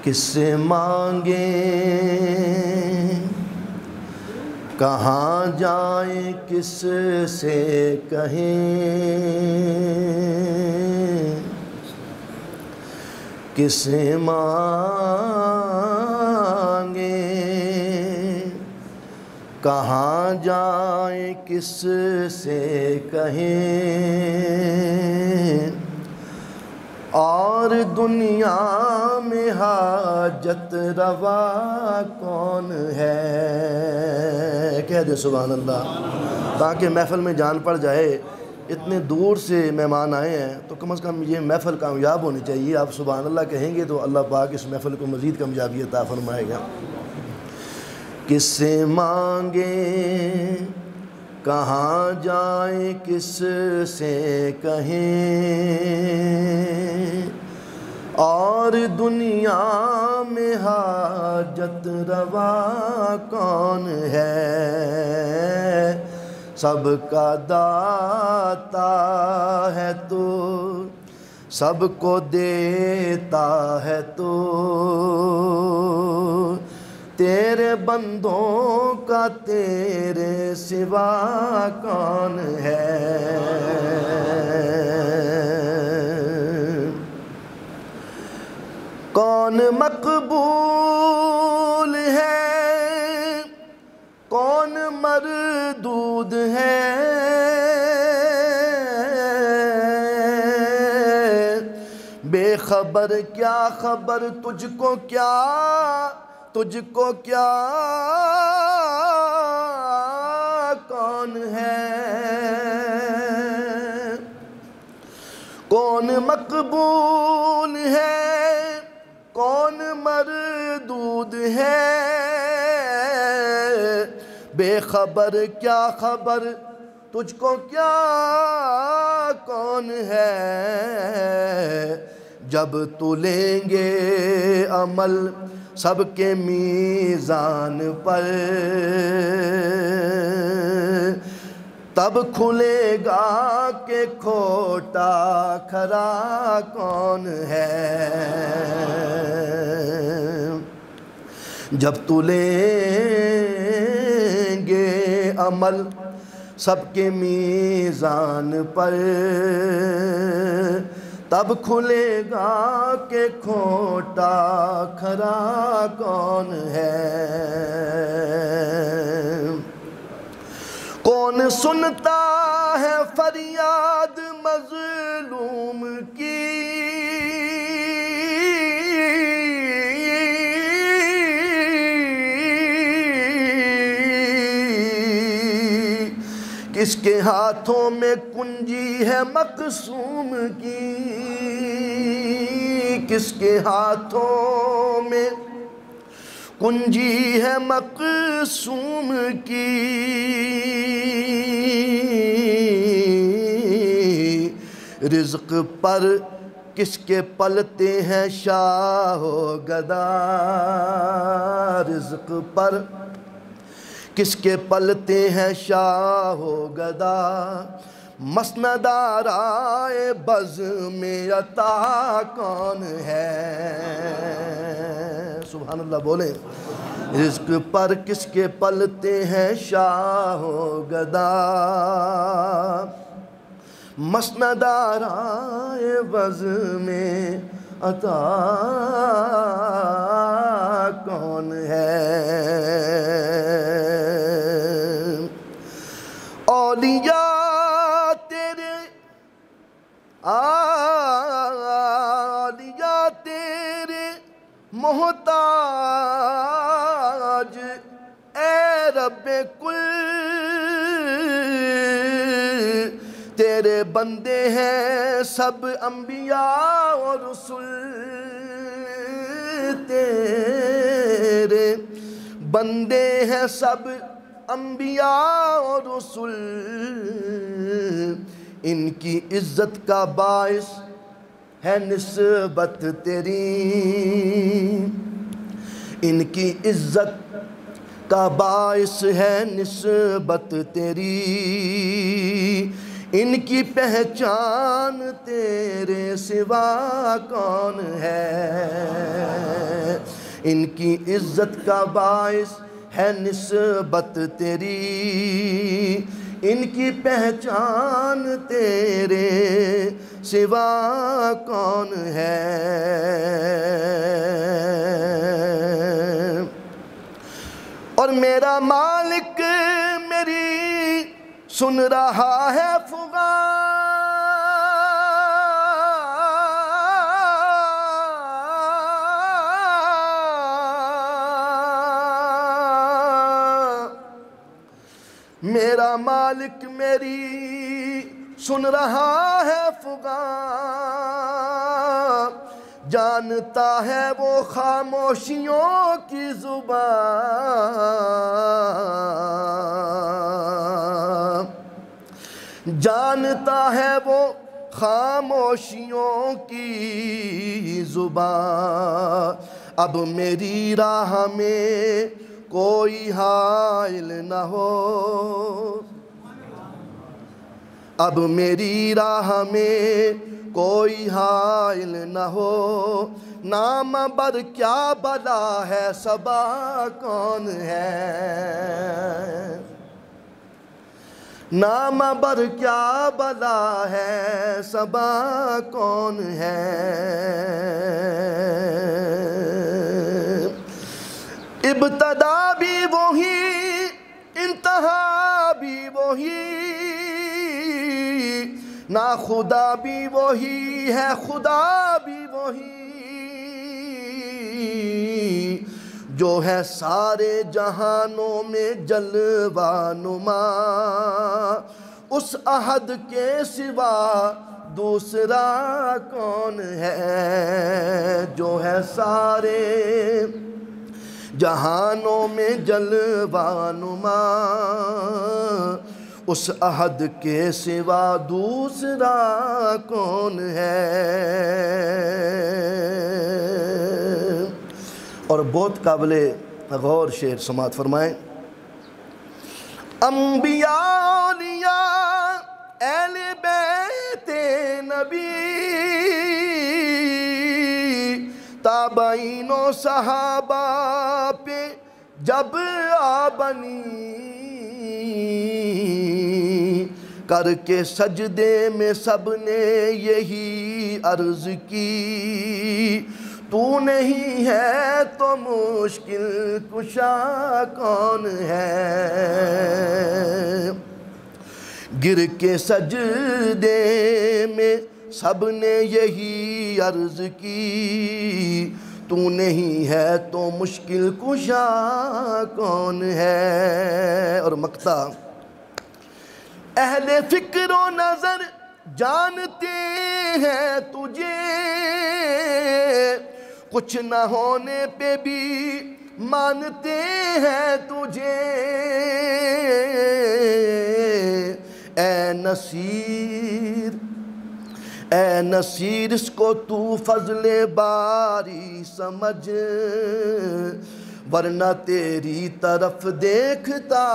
किससे मांगे कहाँ जाए किससे कहें, किससे मांगे कहाँ जाए किससे कहें, और दुनिया में हाजत रवा कौन है। कह दे सुभान अल्लाह, ताकि महफ़िल में जान पड़ जाए। इतने दूर से मेहमान आए हैं तो कम से कम ये महफ़िल कामयाब होनी चाहिए। आप सुभान अल्लाह कहेंगे तो अल्लाह पाक इस महफ़िल को मज़ीद कामयाबी अता फरमाएगा। किससे मांगे कहाँ जाए किससे कहें, और दुनिया में हाजत रवा कौन है। सबका दाता है तो सबको देता है तो, तेरे बंदों का तेरे सिवा कौन है। कौन मकबूल है कौन मरदूद है, बेखबर क्या खबर तुझको क्या कौन है। कौन मकबूल है कौन मरदूद है, बेखबर क्या खबर तुझको क्या कौन है। जब तू लेंगे अमल सबके मीज़ान पर, तब खुलेगा कि खोटा खरा कौन है। जब तू लेंगे अमल सबके मीज़ान पर, तब खुलेगा कि खोटा खरा कौन है। कौन सुनता है फरियाद मज़लूम की, किसके हाथों में कुंजी है मकसूम की, किसके हाथों में कुंजी है मकसूम की। रिज़्क़ पर किसके पलते हैं शाहो गदा, रिज़्क़ पर किसके पलते हैं शाहो गदा। मसनदाराए बज़ में अता कौन है। सुभान अल्लाह बोले। रिज़्क़ पर किसके पलते हैं शाहो गदा, मसनदाराए बज़ में अता कौन है। औलिया तेरे मोहताज ए रब्बे कुल, तेरे बंदे हैं सब अंबिया और रसूल, तेरे बंदे हैं सब अंबिया और रसूल। इनकी इज्जत का बाइस है निस्बत तेरी, इनकी इज्जत का बाइस है निस्बत तेरी, इनकी पहचान तेरे सिवा कौन है। इनकी इज्जत का बाइस है निस्बत तेरी, इनकी पहचान तेरे सिवा कौन है। और मेरा मालिक मेरी सुन रहा है फुगा, मेरा मालिक मेरी सुन रहा है फुगा, जानता है वो खामोशियों की जुबान, जानता है वो खामोशियों की जुबान। अब मेरी राह में कोई हाइल न हो, अब मेरी राह में कोई हाइल न हो, नाम बर क्या बला है सबा कौन है। नाम बर क्या बला है सबा कौन है। इब्तदा भी वही इंतहा भी वही, ना खुदा भी वही है खुदा भी वही, जो है सारे जहानों में जलवा नुमा, उस अहद के सिवा दूसरा कौन है। जो है सारे जहानों में जलवा नुमा, उस अहद के सिवा दूसरा कौन है। और बहुत काबिले गौर शेर समात फरमाएं। अम्बिया औलिया अहले बैते नबी, ताबईनो सहाबा पे जब आ बनी, करके सजदे में सबने यही अर्ज की, तू नहीं है तो मुश्किल कुशा कौन है। गिर के सजदे में सबने यही अर्ज की, तू नहीं है तो मुश्किल कुशा कौन है। और मक्ता अहले फिक्र नजर जानते हैं तुझे, कुछ न होने पे भी मानते हैं तुझे। ए नसीर ए नसीर इसको तू फजले बारी समझ, वरना तेरी तरफ देखता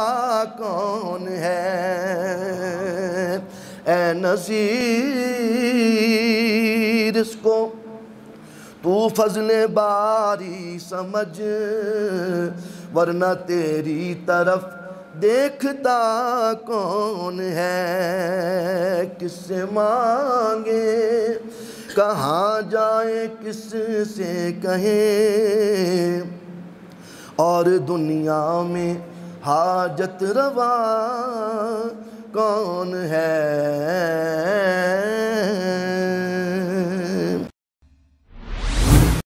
कौन है। ए नसीर इसको तू फजले बारी समझ, वरना तेरी तरफ देखता कौन है। किससे मांगे कहाँ जाए किससे कहे, और दुनिया में हाजत रवा कौन है।